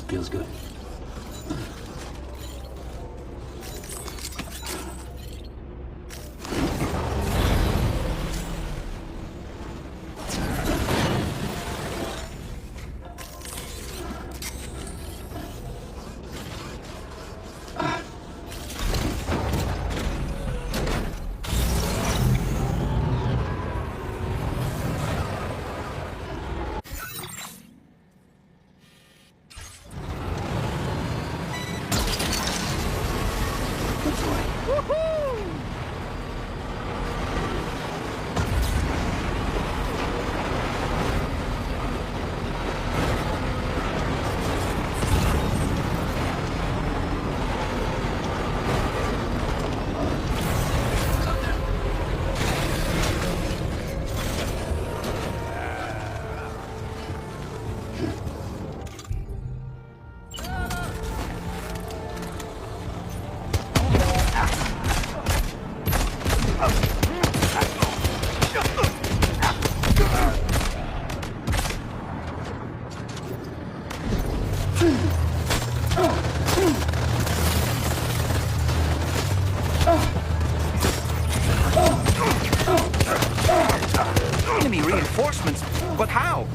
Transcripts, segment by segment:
Feels good. Enemy reinforcements? But how?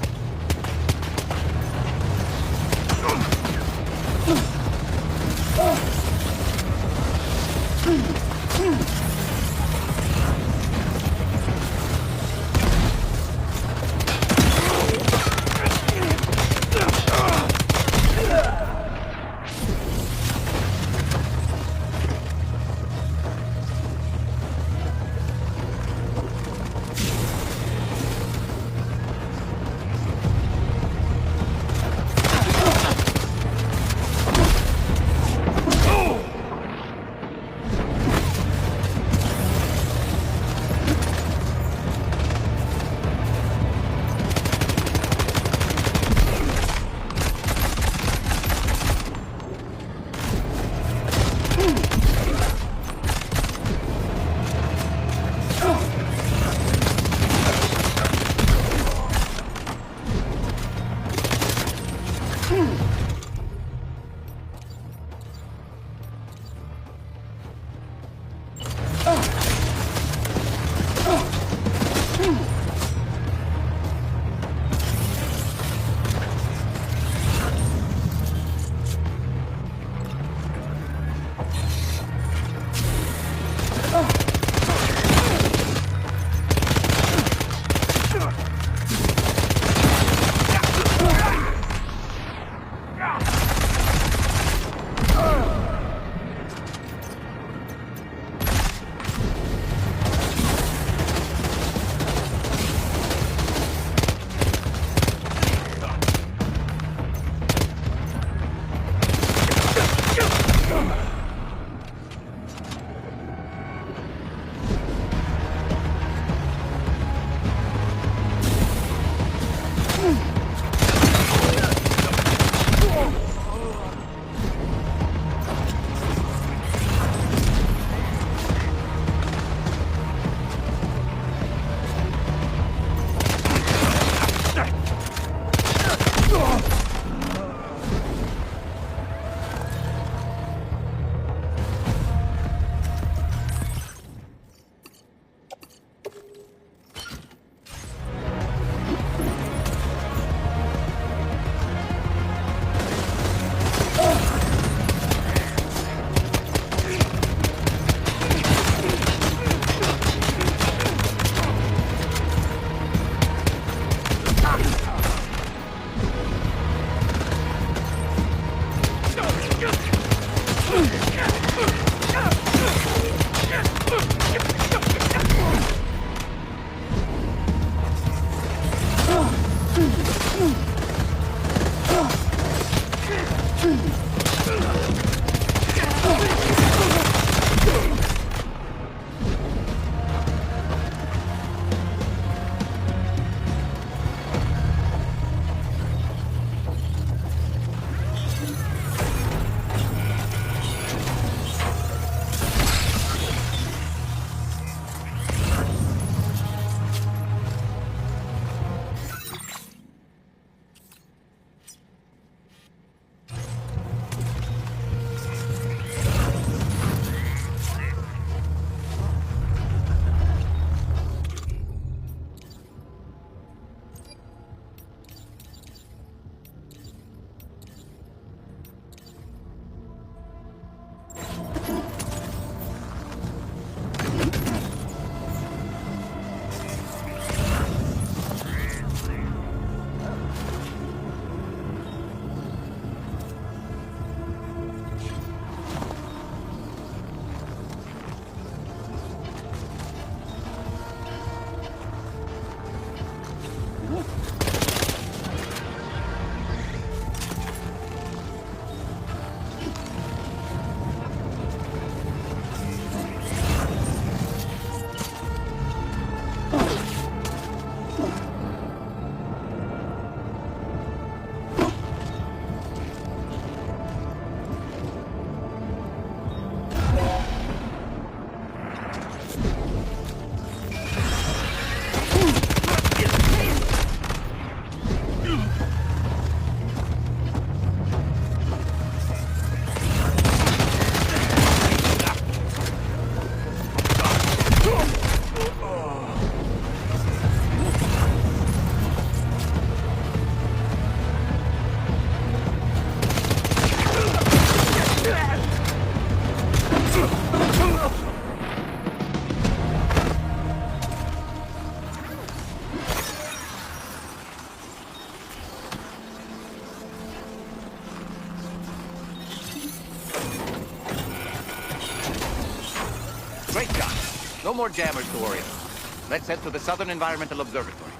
No more jammers to worry about. Let's head to the Southern Environmental Observatory.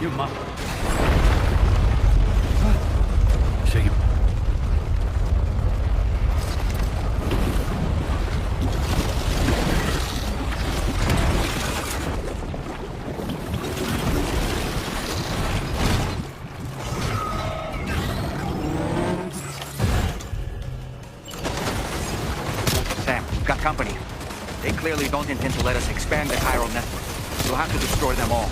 You must. Shake him. Sam, we've got company. They clearly don't intend to let us expand the chiral network. We'll have to destroy them all.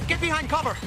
Get behind cover!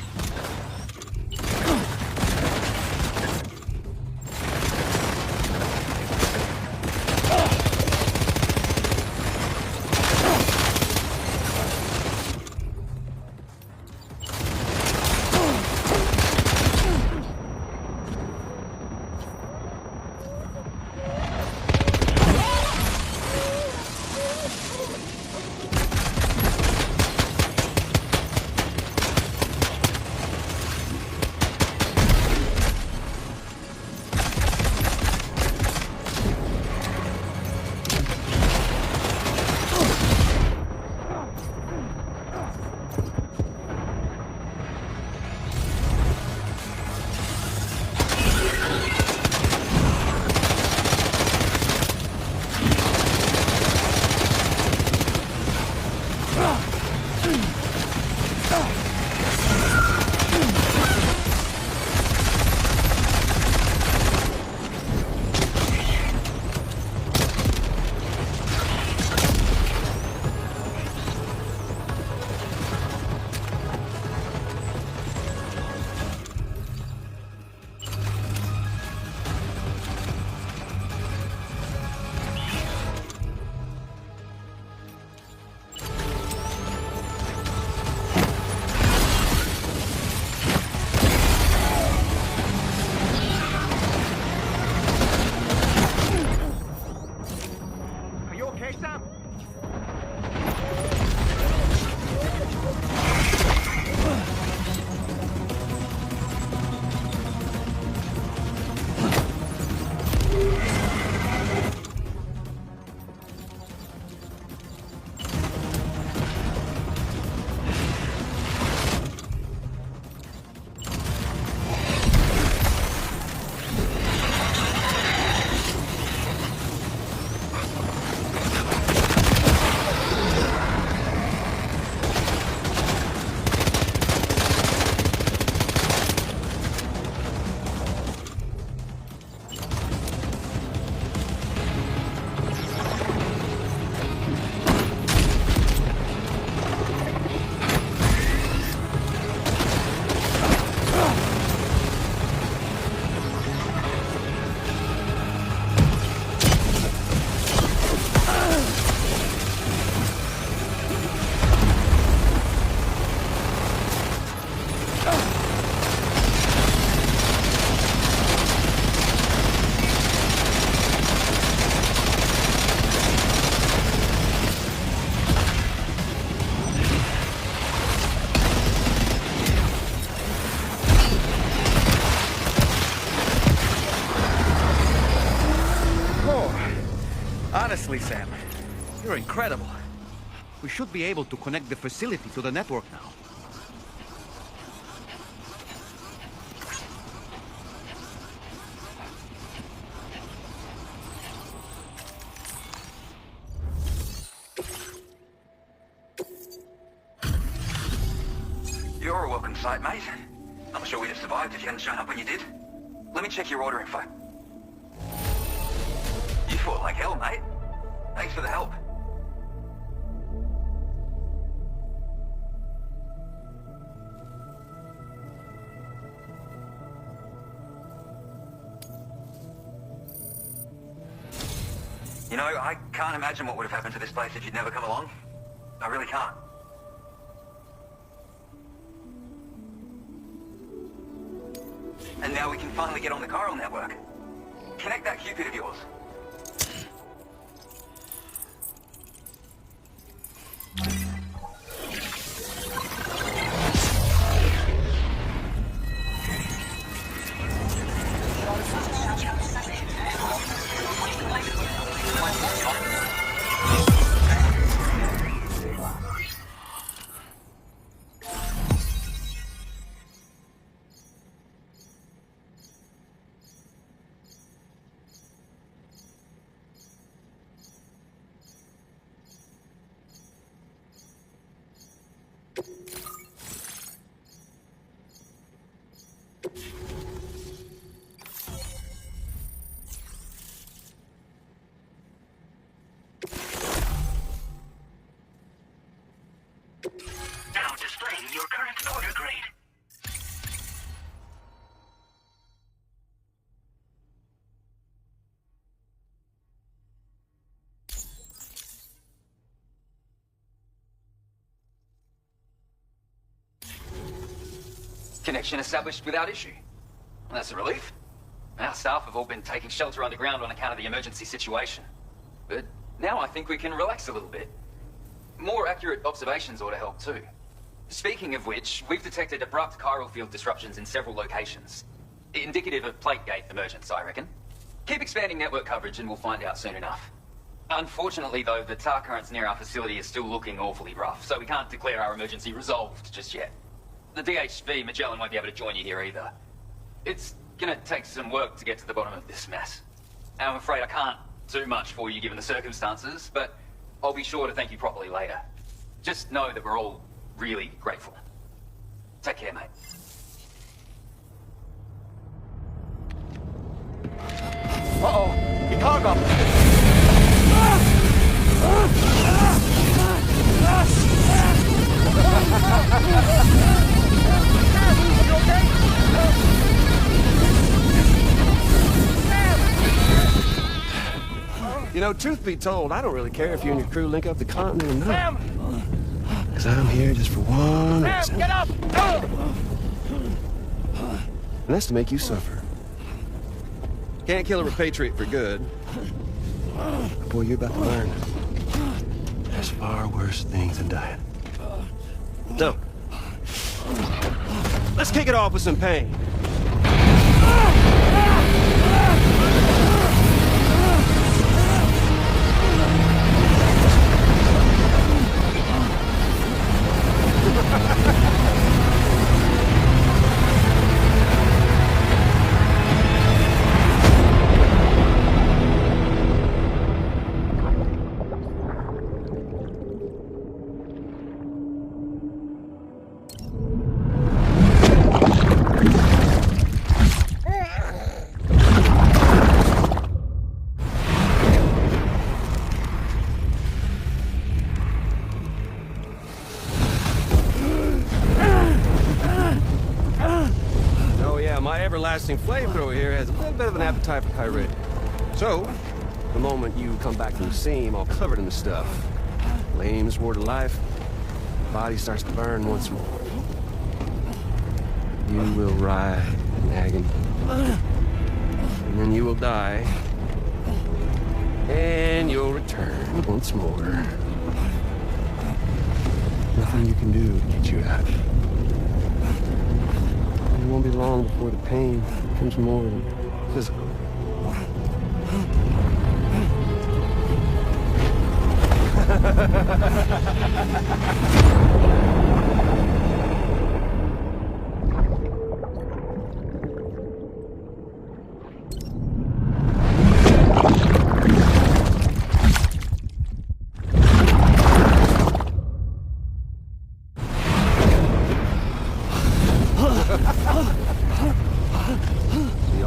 Honestly, Sam, you're incredible. We should be able to connect the facility to the network now. You're a welcome sight, mate. I'm sure we'd have survived if you hadn't shown up when you did. Let me check your order info. You fought like hell, mate. Thanks for the help. You know, I can't imagine what would have happened to this place if you'd never come along. I really can't. And now we can finally get on the chiral network. Connect that Cupid of yours. Now displaying your current order grade. Connection established without issue. That's a relief. Our staff have all been taking shelter underground on account of the emergency situation. But now I think we can relax a little bit. More accurate observations ought to help too. Speaking of which, we've detected abrupt chiral field disruptions in several locations. Indicative of plate gate emergence, I reckon. Keep expanding network coverage and we'll find out soon enough. Unfortunately though, the tar currents near our facility is still looking awfully rough, so we can't declare our emergency resolved just yet. The DHV, Magellan won't be able to join you here either. It's gonna take some work to get to the bottom of this mess. I'm afraid I can't do much for you given the circumstances, but I'll be sure to thank you properly later. Just know that we're all really grateful. Take care, mate. Uh-oh! The cargo! You okay? You know, truth be told, I don't really care if you and your crew link up the continent or not. Because I'm here just for one reason. Get up! And that's to make you suffer. Can't kill a repatriate for good. Boy, you're about to learn. There's far worse things than dying. So, let's kick it off with some pain. Everlasting flamethrower here has a little bit of an appetite for pyrite. So, the moment you come back from the scene all covered in the stuff, flames roar to life, the body starts to burn once more. You will writhe in agony. And then you will die. And you'll return once more. Nothing you can do to get you out. It won't be long before the pain becomes more physical. Y'all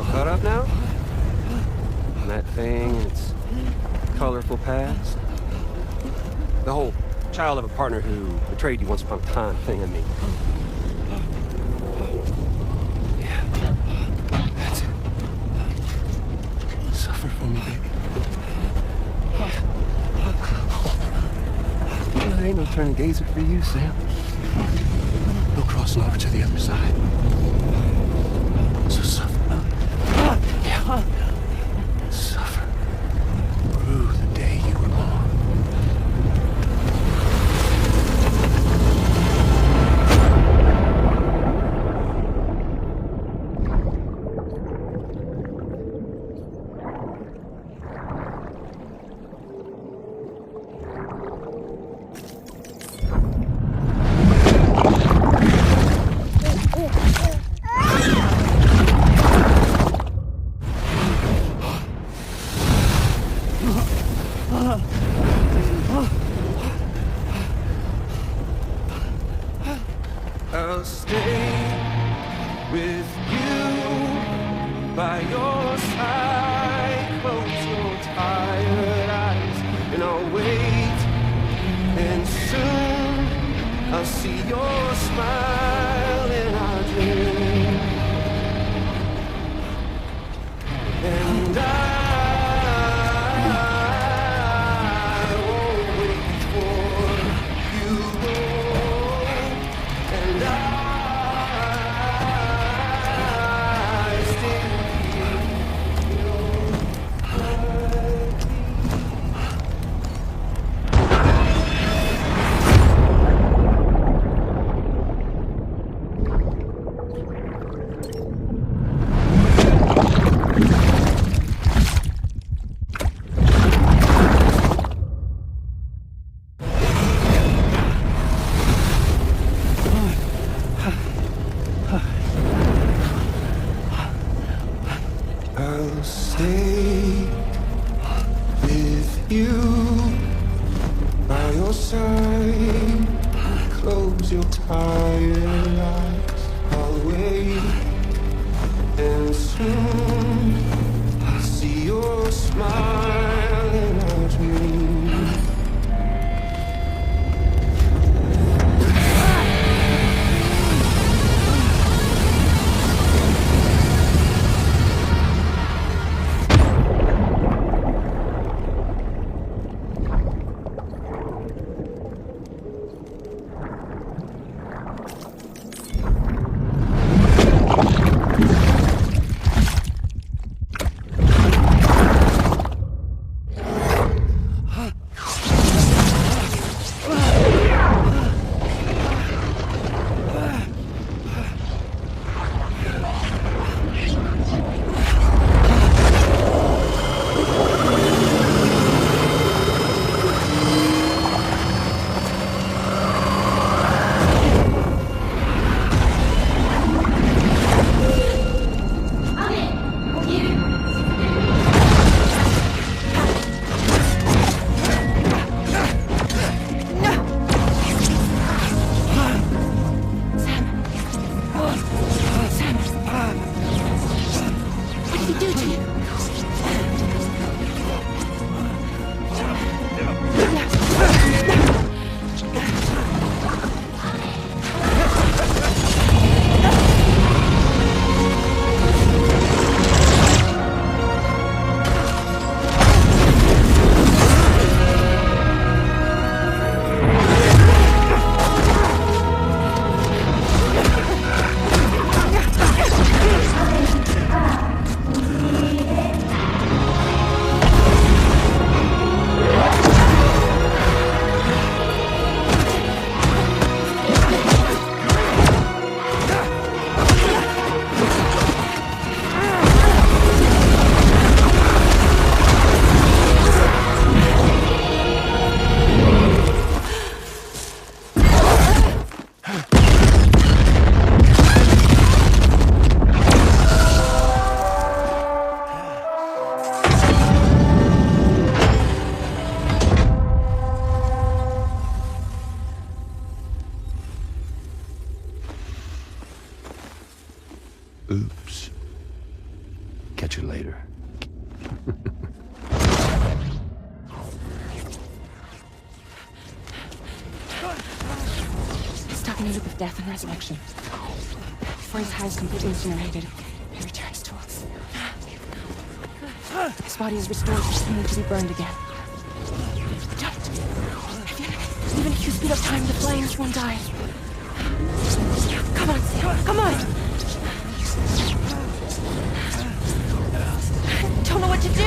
caught up now? On that thing and its colorful past? The whole child of a partner who betrayed you once upon a time thing, I mean. Yeah. That's it. Suffer for me, baby. Well, there ain't no turning gazer for you, Sam. No crossing over to the other side. So suffer. Yeah. Suffer. Through the day you were born. I'll stay with you by your side. Close your tired eyes and I'll wait. And soon I'll see your smile in our dream. And I won't wait for you. And I stay with you. I'll stay with you by your side. Close your tired eyes. I'll wait, and soon I'll see your smile in our dreams. Catch you later. Stuck in a loop of death and resurrection. Before his heart is completely incinerated, he returns to us. His body is restored for speed to be burned again. Don't! Even if you speed up time, the flames won't die. Come on, Sam, come on! Don't know what to do!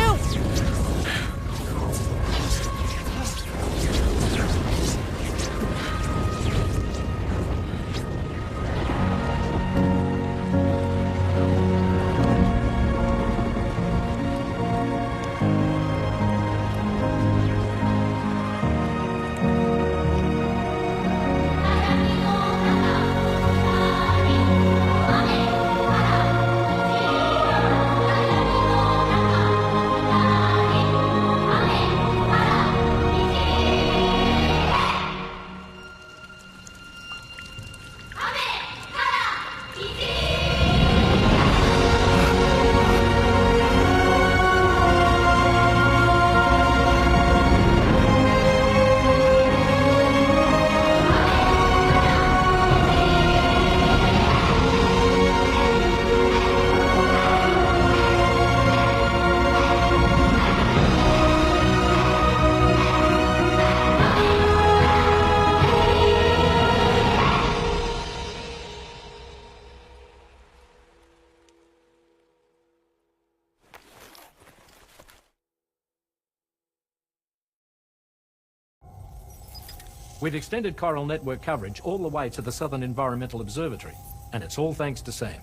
We've extended chiral network coverage all the way to the Southern Environmental Observatory, and it's all thanks to Sam.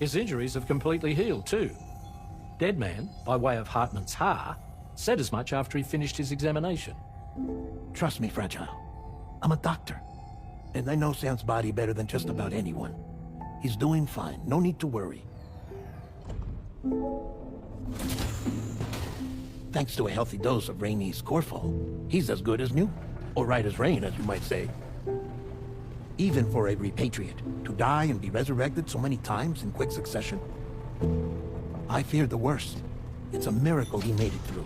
His injuries have completely healed too. Deadman, by way of Hartman's Ha, said as much after he finished his examination. Trust me, Fragile. I'm a doctor, and I know Sam's body better than just about anyone. He's doing fine, no need to worry. Thanks to a healthy dose of Rainey's Corfol, he's as good as new. Or right as rain, as you might say. Even for a repatriate, to die and be resurrected so many times in quick succession. I feared the worst. It's a miracle he made it through.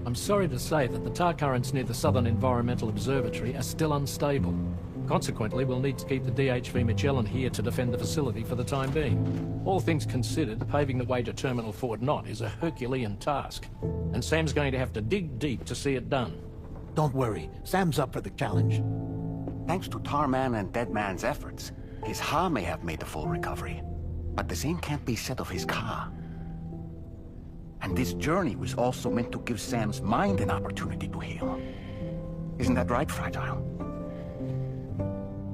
I'm sorry to say that the tar currents near the Southern Environmental Observatory are still unstable. Consequently, we'll need to keep the DHV Magellan here to defend the facility for the time being. All things considered, paving the way to Terminal Fort Knott is a Herculean task, and Sam's going to have to dig deep to see it done. Don't worry, Sam's up for the challenge. Thanks to Tarman and Deadman's efforts, his Ha may have made a full recovery. But the same can't be said of his Ka. And this journey was also meant to give Sam's mind an opportunity to heal. Isn't that right, Fragile?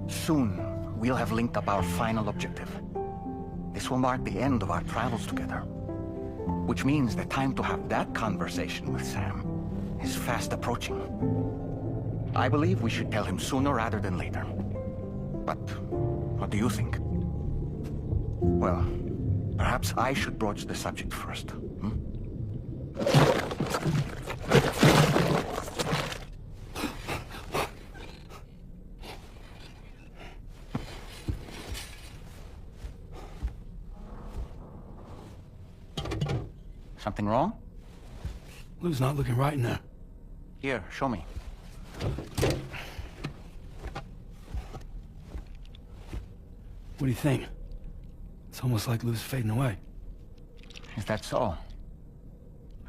Soon, we'll have linked up our final objective. This will mark the end of our travels together. Which means the time to have that conversation with Sam is fast approaching. I believe we should tell him sooner rather than later. But what do you think? Well, perhaps I should broach the subject first. Something wrong? Lou's not looking right in there. Here, show me. What do you think? It's almost like Lou's fading away. Is that so?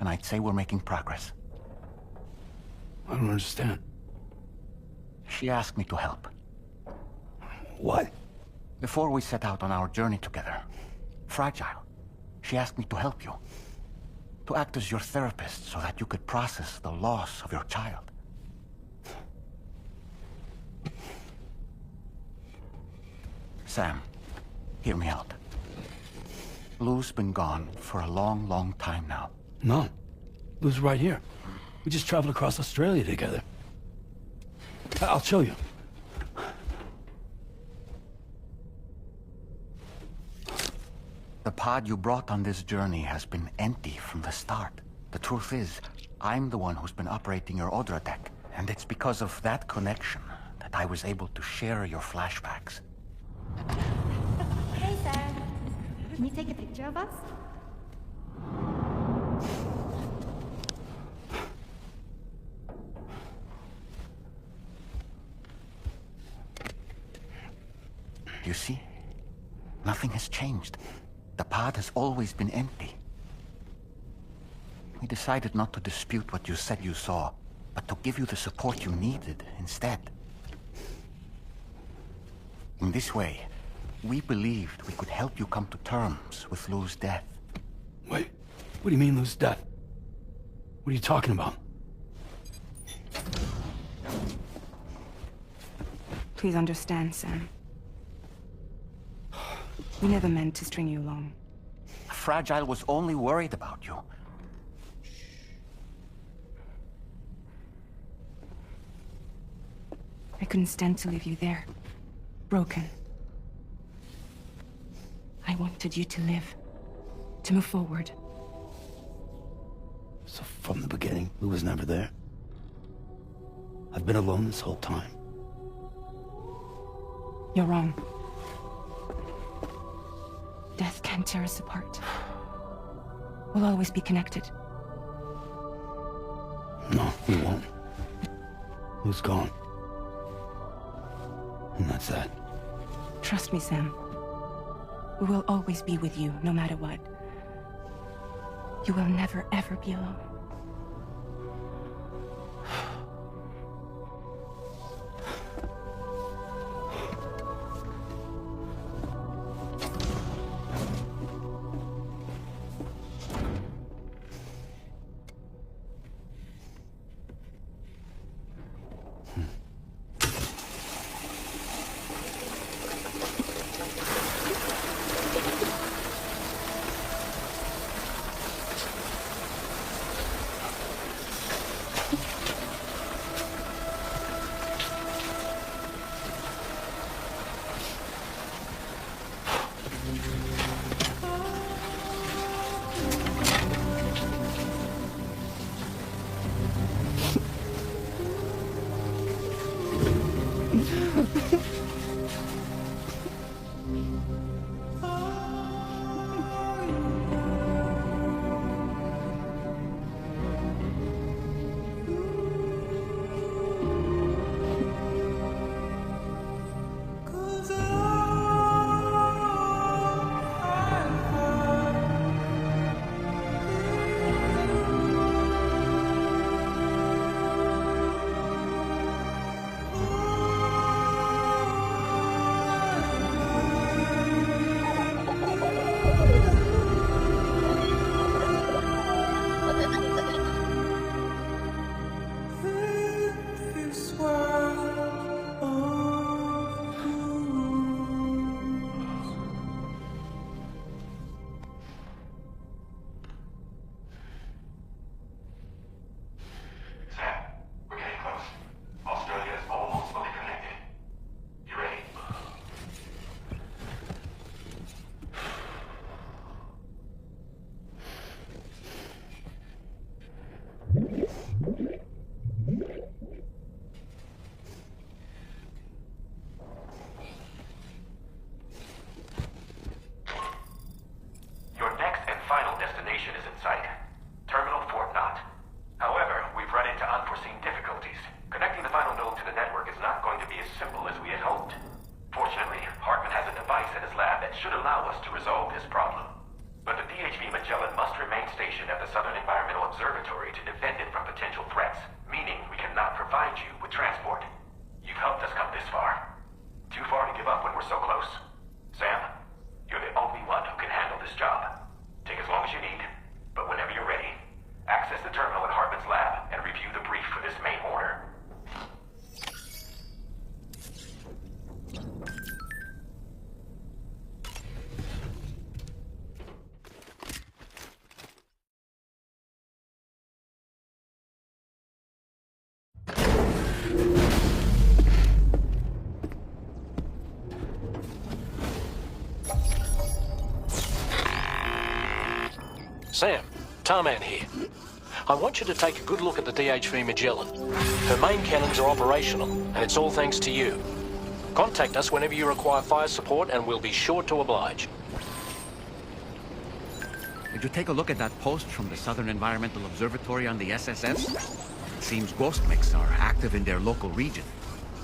And I'd say we're making progress. I don't understand. She asked me to help. What? Before we set out on our journey together, Fragile, she asked me to help you. To act as your therapist so that you could process the loss of your child. Sam, hear me out. Lou's been gone for a long, long time now. No. Lou's right here. We just traveled across Australia together. I'll show you. The pod you brought on this journey has been empty from the start. The truth is, I'm the one who's been operating your Odra deck, and it's because of that connection that I was able to share your flashbacks. Hey, Sam. Can you take a picture of us? You see? Nothing has changed. The pod has always been empty. We decided not to dispute what you said you saw, but to give you the support you needed instead. In this way, we believed we could help you come to terms with Lou's death. Wait, what do you mean Lou's death? What are you talking about? Please understand, Sam. We never meant to string you along. Fragile was only worried about you. I couldn't stand to leave you there, broken. I wanted you to live, to move forward. So from the beginning, Lou was never there? I've been alone this whole time. You're wrong. Death can't tear us apart. We'll always be connected. No, we won't. Lou's gone. And that's that. Trust me, Sam. We will always be with you, no matter what. You will never, ever be alone. Sam, Tarman here. I want you to take a good look at the DHV Magellan. Her main cannons are operational, and it's all thanks to you. Contact us whenever you require fire support, and we'll be sure to oblige. Did you take a look at that post from the Southern Environmental Observatory on the SSS? It seems ghost mechs are active in their local region,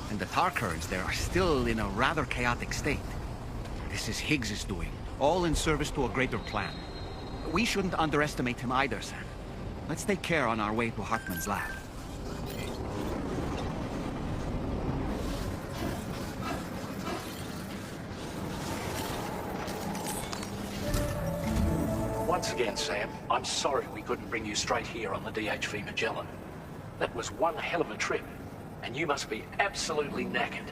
and the tar currents there are still in a rather chaotic state. This is Higgs's doing, all in service to a greater plan. We shouldn't underestimate him either, Sam. Let's take care on our way to Hartman's lab. Once again, Sam, I'm sorry we couldn't bring you straight here on the DHV Magellan. That was one hell of a trip, and you must be absolutely knackered.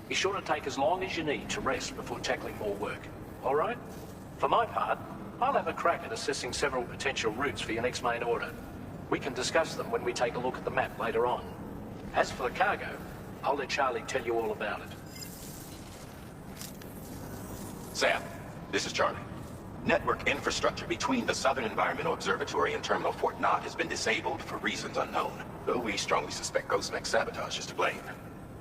Be sure to take as long as you need to rest before tackling more work, all right? For my part, I'll have a crack at assessing several potential routes for your next main order. We can discuss them when we take a look at the map later on. As for the cargo, I'll let Charlie tell you all about it. Sam, this is Charlie. Network infrastructure between the Southern Environmental Observatory and Terminal Fort Knott has been disabled for reasons unknown, though we strongly suspect Ghostmech's sabotage is to blame.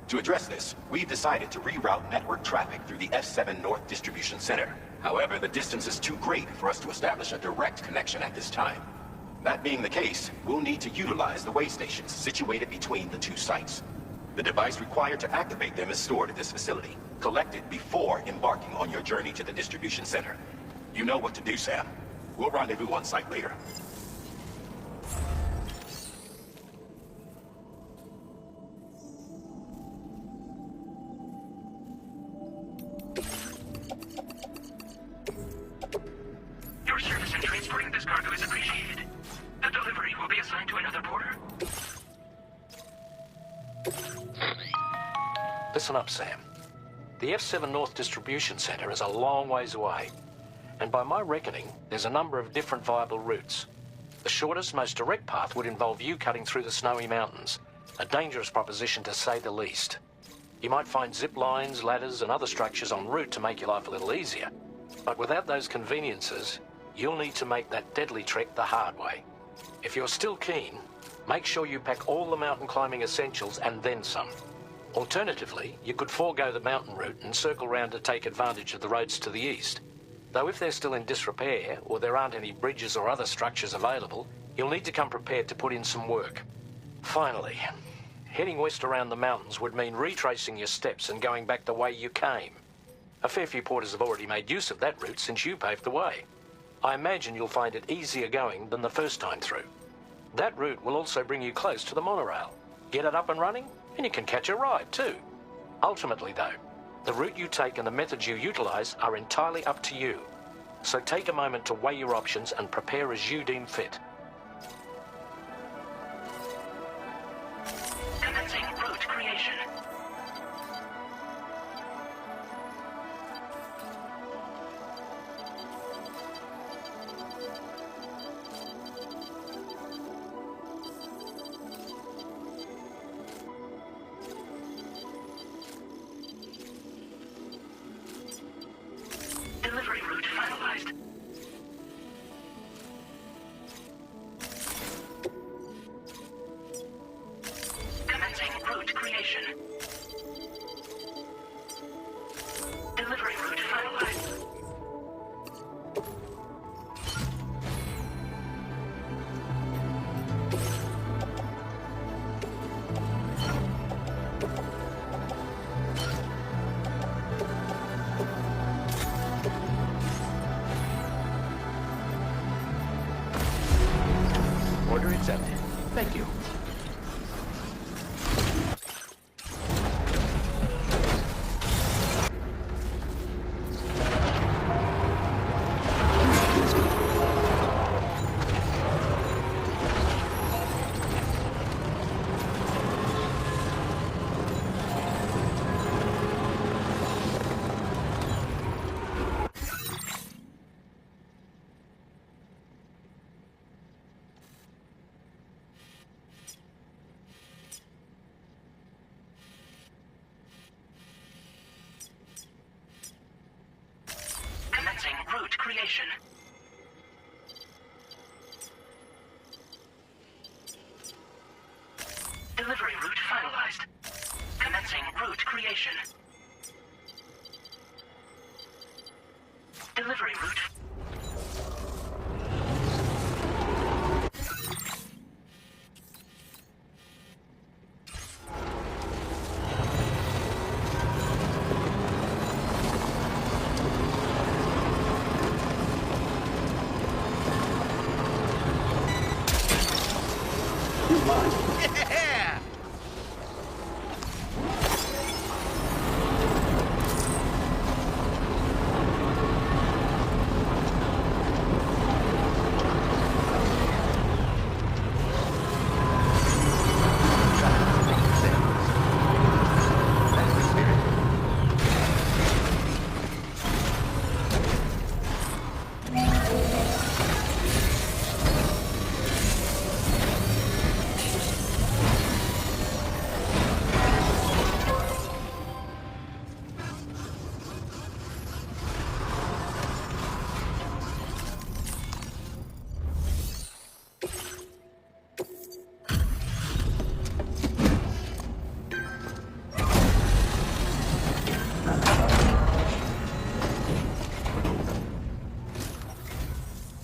To address this, we've decided to reroute network traffic through the F7 North Distribution Center. However, the distance is too great for us to establish a direct connection at this time. That being the case, we'll need to utilize the way stations situated between the two sites. The device required to activate them is stored at this facility, collected before embarking on your journey to the distribution center. You know what to do, Sam. We'll rendezvous on site later. Your service in transporting this cargo is appreciated. The delivery will be assigned to another porter. Listen up, Sam. The F7 North Distribution Center is a long ways away. And by my reckoning, there's a number of different viable routes. The shortest, most direct path would involve you cutting through the snowy mountains. A dangerous proposition to say the least. You might find zip lines, ladders, and other structures en route to make your life a little easier. But without those conveniences, you'll need to make that deadly trek the hard way. If you're still keen, make sure you pack all the mountain climbing essentials and then some. Alternatively, you could forego the mountain route and circle round to take advantage of the roads to the east. Though if they're still in disrepair, or there aren't any bridges or other structures available, you'll need to come prepared to put in some work. Finally, heading west around the mountains would mean retracing your steps and going back the way you came. A fair few porters have already made use of that route since you paved the way. I imagine you'll find it easier going than the first time through. That route will also bring you close to the monorail. Get it up and running, and you can catch a ride too. Ultimately though, the route you take and the methods you utilize are entirely up to you. So take a moment to weigh your options and prepare as you deem fit. Commencing route creation. Delivery route finalized. Commencing route creation. Delivery route finalized. Order accepted. Thank you. Commencing route creation. Delivery route finalized. Commencing route creation. Delivery route. Come on. Yeah!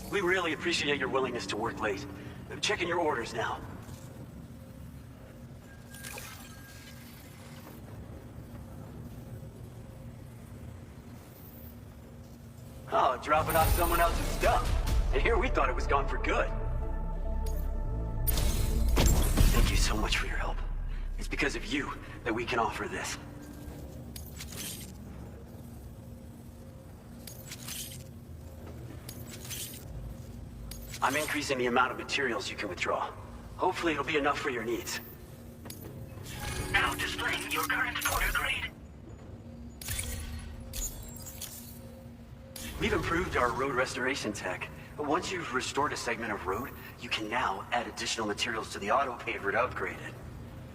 We really appreciate your willingness to work late. I'm checking your orders now. Oh, dropping off someone else's stuff. And here we thought it was gone for good. Thank you so much for your help. It's because of you that we can offer this. I'm increasing the amount of materials you can withdraw. Hopefully it'll be enough for your needs. Now displaying your current order grade. We've improved our road restoration tech. But once you've restored a segment of road, you can now add additional materials to the auto paver to upgrade it.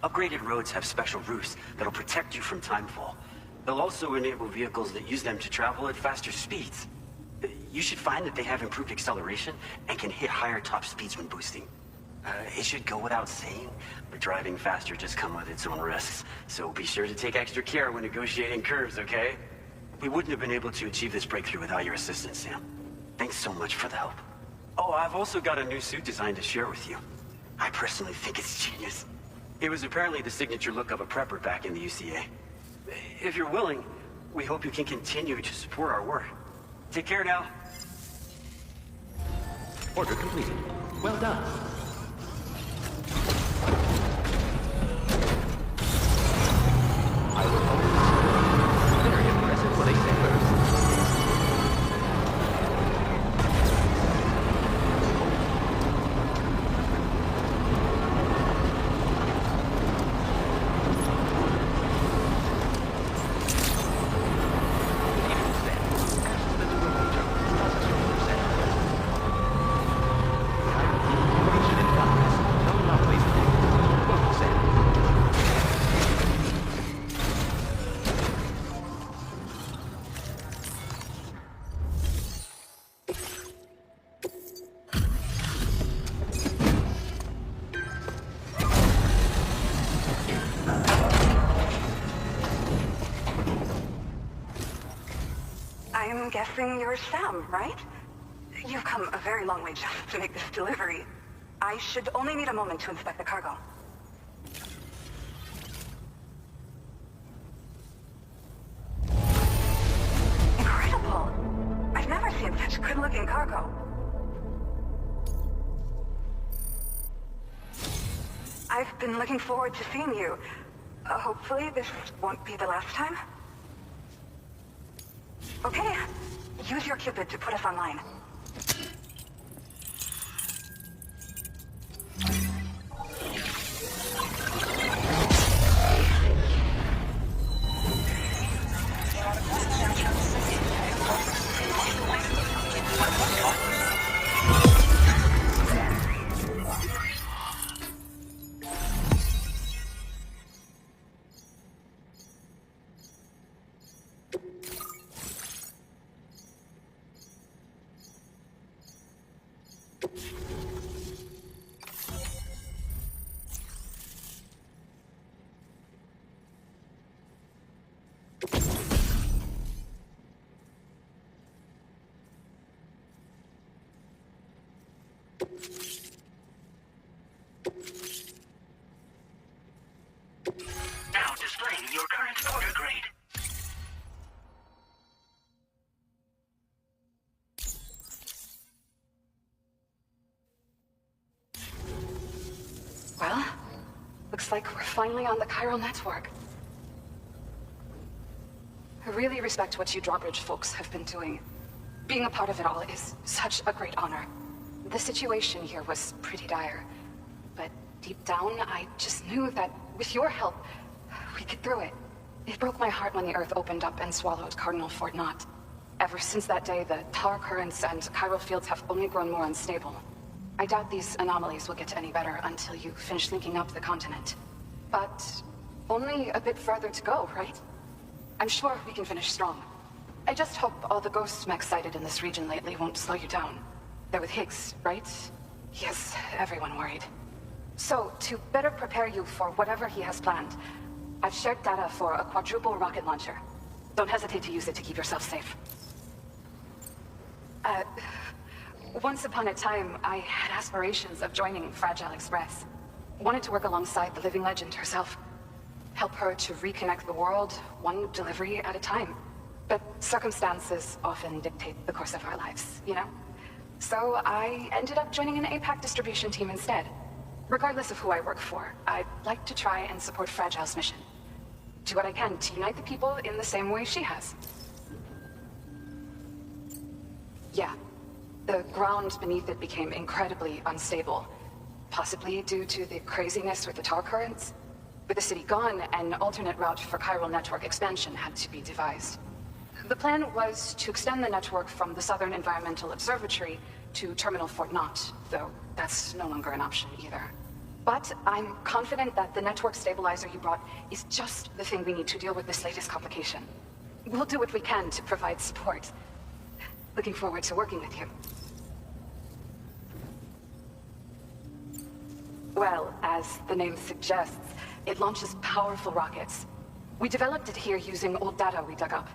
Upgraded roads have special roofs that'll protect you from timefall. They'll also enable vehicles that use them to travel at faster speeds. You should find that they have improved acceleration and can hit higher top speeds when boosting. It should go without saying, but driving faster just comes with its own risks. So be sure to take extra care when negotiating curves, okay? We wouldn't have been able to achieve this breakthrough without your assistance, Sam. Thanks so much for the help. Oh, I've also got a new suit design to share with you. I personally think it's genius. It was apparently the signature look of a prepper back in the UCA. If you're willing, we hope you can continue to support our work. Take care now. Order completed. Well done. I will always very impressive what they say first. I'm guessing you're Sam, right? You've come a very long way just to make this delivery. I should only need a moment to inspect the cargo. Incredible! I've never seen such good-looking cargo. I've been looking forward to seeing you. Hopefully this won't be the last time. Okay, use your Cupid to put us online. Now displaying your current order grade. Well, looks like we're finally on the chiral network. I really respect what you Drawbridge folks have been doing. Being a part of it all is such a great honor. The situation here was pretty dire, but deep down, I just knew that with your help, we get through it. It broke my heart when the Earth opened up and swallowed Cardinal Fort Knott. Ever since that day, the tar currents and chiral fields have only grown more unstable. I doubt these anomalies will get any better until you finish linking up the continent. But only a bit further to go, right? I'm sure we can finish strong. I just hope all the ghost mechs sighted in this region lately won't slow you down. They're with Higgs, right? He has everyone worried. So, to better prepare you for whatever he has planned, I've shared data for a quadruple rocket launcher. Don't hesitate to use it to keep yourself safe. Once upon a time, I had aspirations of joining Fragile Express. Wanted to work alongside the living legend herself. Help her to reconnect the world, one delivery at a time. But circumstances often dictate the course of our lives, you know? So I ended up joining an APAC distribution team instead. Regardless of who I work for, I'd like to try and support Fragile's mission. Do what I can to unite the people in the same way she has. Yeah. The ground beneath it became incredibly unstable. Possibly due to the craziness with the tar currents. With the city gone, an alternate route for chiral network expansion had to be devised. The plan was to extend the network from the Southern Environmental Observatory to Terminal Fort Knott, though that's no longer an option either. But I'm confident that the network stabilizer you brought is just the thing we need to deal with this latest complication. We'll do what we can to provide support. Looking forward to working with you. Well, as the name suggests, it launches powerful rockets. We developed it here using old data we dug up.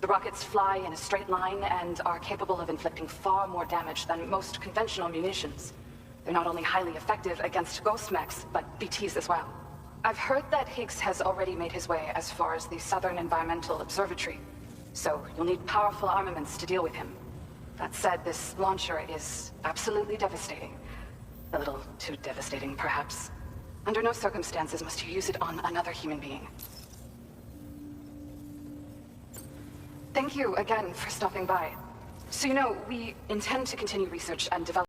The rockets fly in a straight line and are capable of inflicting far more damage than most conventional munitions. They're not only highly effective against ghost mechs, but BTs as well. I've heard that Higgs has already made his way as far as the Southern Environmental Observatory, so you'll need powerful armaments to deal with him. That said, this launcher is absolutely devastating. A little too devastating, perhaps. Under no circumstances must you use it on another human being. Thank you again for stopping by. So you know, we intend to continue research and develop